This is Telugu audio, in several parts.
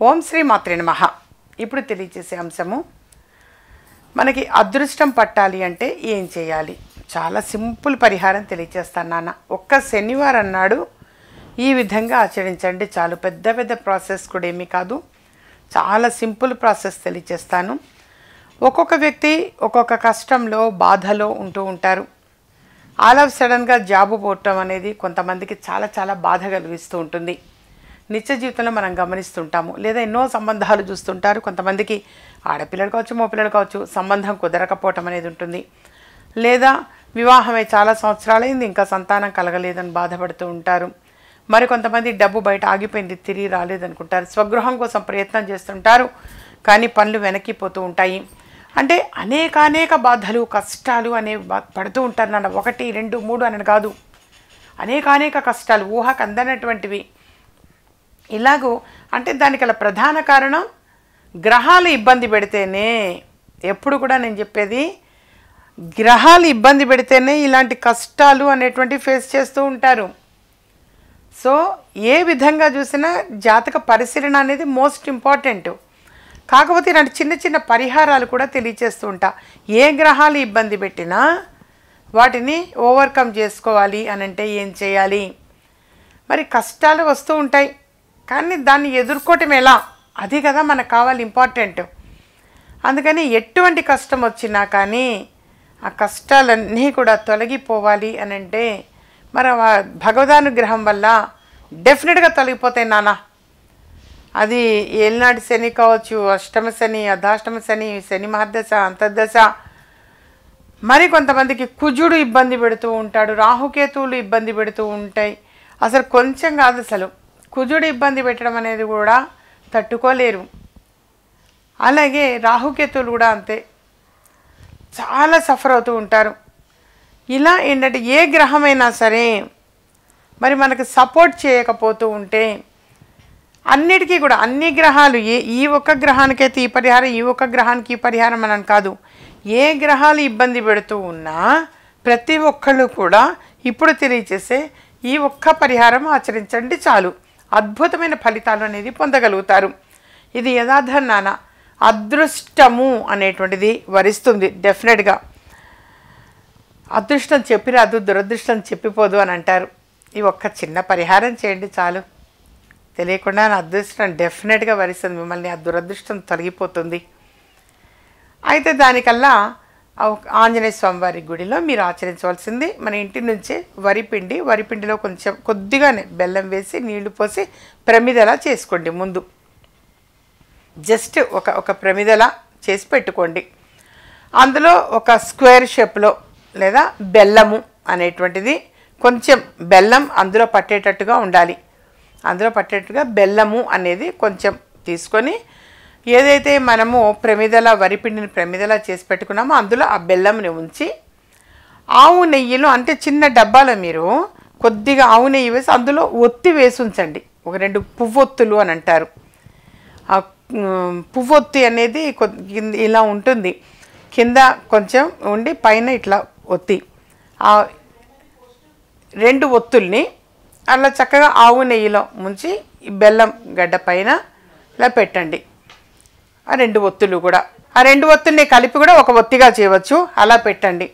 ఓం శ్రీ మాత్రే నమః. ఇప్పుడు తెలియజేసే అంశము, మనకి అదృష్టం పట్టాలి అంటే ఏం చేయాలి? చాలా సింపుల్ పరిహారం తెలియజేస్తాను నాన్న. ఒక్క శనివారం నాడు ఈ విధంగా ఆచరించండి చాలు. పెద్ద పెద్ద ప్రాసెస్ కూడా ఏమీ కాదు, చాలా సింపుల్ ప్రాసెస్ తెలియజేస్తాను. ఒక్కొక్క వ్యక్తి ఒక్కొక్క కష్టంలో బాధలో ఉంటూ ఉంటారు. ఆల్ ఆఫ్ సడన్గా జాబు పోవటం అనేది కొంతమందికి చాలా చాలా బాధ కలిగిస్తూ ఉంటుంది. నిత్య జీవితంలో మనం గమనిస్తుంటాము. లేదా ఎన్నో సంబంధాలు చూస్తుంటారు. కొంతమందికి ఆడపిల్లలు కావచ్చు, మగపిల్లలు కావచ్చు, సంబంధం కుదరకపోవటం అనేది ఉంటుంది. లేదా వివాహమై చాలా సంవత్సరాలైంది, ఇంకా సంతానం కలగలేదని బాధపడుతూ ఉంటారు. మరి కొంతమంది డబ్బు బయట ఆగిపోయింది, తిరిగి రాలేదనుకుంటారు. స్వగృహం కోసం ప్రయత్నం చేస్తుంటారు, కానీ పనులు వెనక్కిపోతూ ఉంటాయి. అంటే అనేక బాధలు, కష్టాలు అనేవి పడుతూ ఉంటారు నాన్న. 1, 2, 3 అని కాదు, అనేక కష్టాలు, ఊహకు అందనటువంటివి. ఇలాగూ అంటే దానికి అలా ప్రధాన కారణం గ్రహాలు ఇబ్బంది పెడితేనే. ఎప్పుడు కూడా నేను చెప్పేది, గ్రహాలు ఇబ్బంది పెడితేనే ఇలాంటి కష్టాలు అనేటువంటివి ఫేస్ చేస్తూ ఉంటారు. సో ఏ విధంగా చూసినా జాతక పరిశీలన అనేది మోస్ట్ ఇంపార్టెంట్. కాకపోతే ఇలాంటి చిన్న చిన్న పరిహారాలు కూడా తెలియచేస్తూ ఉంటా. ఏ గ్రహాలు ఇబ్బంది పెట్టినా వాటిని ఓవర్కమ్ చేసుకోవాలి అని అంటే ఏం చేయాలి? మరి కష్టాలు వస్తూ ఉంటాయి, కానీ దాన్ని ఎదుర్కోవటం ఎలా, అది కదా మనకు కావాలి, ఇంపార్టెంట్. అందుకని ఎటువంటి కష్టం వచ్చినా కానీ ఆ కష్టాలన్నీ కూడా తొలగిపోవాలి అని అంటే మరి భగవదానుగ్రహం వల్ల డెఫినెట్గా తొలగిపోతాయి నాన్న. అది ఏలినాటి శని కావచ్చు, అష్టమ శని, అర్ధాష్టమ శని, శని మహర్దశ, అంతర్దశ. మరి కొంతమందికి కుజుడు ఇబ్బంది పెడుతూ ఉంటాడు, రాహుకేతువులు ఇబ్బంది పెడుతూ ఉంటాయి. అసలు కొంచెం కాదు, అసలు కుజుడు ఇబ్బంది పెట్టడం అనేది కూడా తట్టుకోలేరు. అలాగే రాహుకేతువులు కూడా అంతే, చాలా సఫర్ అవుతూ ఉంటారు. ఇలా ఏంటంటే ఏ గ్రహమైనా సరే మరి మనకు సపోర్ట్ చేయకపోతూ ఉంటే అన్నిటికీ కూడా, అన్ని గ్రహాలు ఈ ఒక్క గ్రహానికైతే ఈ పరిహారం, ఈ ఒక్క గ్రహానికి ఈ పరిహారం అని కాదు, ఏ గ్రహాలు ఇబ్బంది పెడుతూ ఉన్నా ప్రతి ఒక్కళ్ళు కూడా ఇప్పుడు తెలియచేసే ఈ ఒక్క పరిహారం ఆచరించండి చాలు. అద్భుతమైన ఫలితాలు అనేది పొందగలుగుతారు. ఇది యథార్థం నాన్న. అదృష్టము అనేటువంటిది వరిస్తుంది డెఫినెట్గా. అదృష్టం చెప్పిరాదు, దురదృష్టం చెప్పిపోదు అని అంటారు. ఈ ఒక్క చిన్న పరిహారం చేయండి చాలు. తెలియకుండా అదృష్టం డెఫినెట్గా వరిస్తుంది మిమ్మల్ని, ఆ దురదృష్టం తొలగిపోతుంది. అయితే దానికల్లా ఆంజనేయ స్వామివారి గుడిలో మీరు ఆచరించవలసింది, మన ఇంటి నుంచే వరిపిండిలో కొంచెం కొద్దిగానే బెల్లం వేసి నీళ్లు పోసి ప్రమిదలా చేసుకోండి. ముందు జస్ట్ ఒక ప్రమిదలా చేసి పెట్టుకోండి. అందులో ఒక స్క్వేర్ షేప్లో లేదా బెల్లము అనేటువంటిది, కొంచెం బెల్లం అందులో పట్టేటట్టుగా ఉండాలి. అందులో పట్టేటట్టుగా బెల్లము అనేది కొంచెం తీసుకొని, ఏదైతే మనము వరిపిండిని ప్రమిదలా చేసి పెట్టుకున్నామో అందులో ఆ బెల్లంని ఉంచి, ఆవు నెయ్యిలో అంటే చిన్న డబ్బాలో మీరు కొద్దిగా ఆవు నెయ్యి వేసి అందులో ఒత్తి వేసి ఉంచండి. ఒక 2 పువ్వొత్తులు అని అంటారు. ఆ పువ్వొత్తి అనేది ఇలా ఉంటుంది, కింద కొంచెం ఉండి పైన ఇట్లా ఒత్తి, ఆ 2 ఒత్తుల్ని అలా చక్కగా ఆవు నెయ్యిలో ముంచి బెల్లం గడ్డ పైన ఇలా పెట్టండి. ఆ 2 ఒత్తులు కూడా, ఆ 2 ఒత్తుల్ని కలిపి కూడా ఒక ఒత్తిగా చేయవచ్చు. అలా పెట్టండి.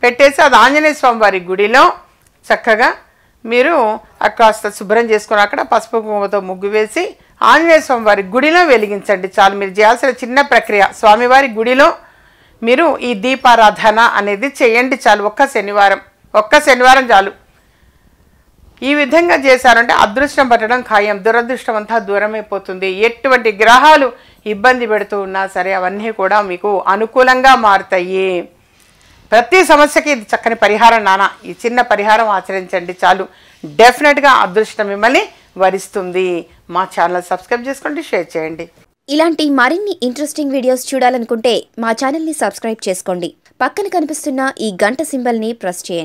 పెట్టేసి అది ఆంజనేయ స్వామి వారి గుడిలో చక్కగా మీరు కాస్త శుభ్రం చేసుకొని అక్కడ పసుపు కుంకుమతో ముగ్గు వేసి ఆంజనేయ స్వామి వారి గుడిలో వెలిగించండి చాలు. మీరు చేయాల్సిన చిన్న ప్రక్రియ, స్వామివారి గుడిలో మీరు ఈ దీపారాధన అనేది చేయండి చాలు. ఒక్క శనివారం చాలు. ఈ విధంగా చేశారంటే అదృష్టం పట్టడం ఖాయం, దురదృష్టం అంతా దూరమైపోతుంది. ఎటువంటి గ్రహాలు ఇబ్బంది పెడుతూ ఉన్నా సరే అవన్నీ కూడా మీకు అనుకూలంగా మారుతాయి. ప్రతి సమస్యకి ఇది చక్కని పరిహారం నాన్న. ఈ చిన్న పరిహారం ఆచరించండి చాలు. డెఫినెట్గా అదృష్టం మిమ్మల్ని వరిస్తుంది. మా ఛానల్ సబ్స్క్రైబ్ చేసుకోండి, షేర్ చేయండి. ఇలాంటి మరిన్ని ఇంట్రెస్టింగ్ వీడియోస్ చూడాలనుకుంటే మా ఛానల్ని సబ్స్క్రైబ్ చేసుకోండి. పక్కన కనిపిస్తున్న ఈ గంట సింబల్ని ప్రెస్ చేయండి.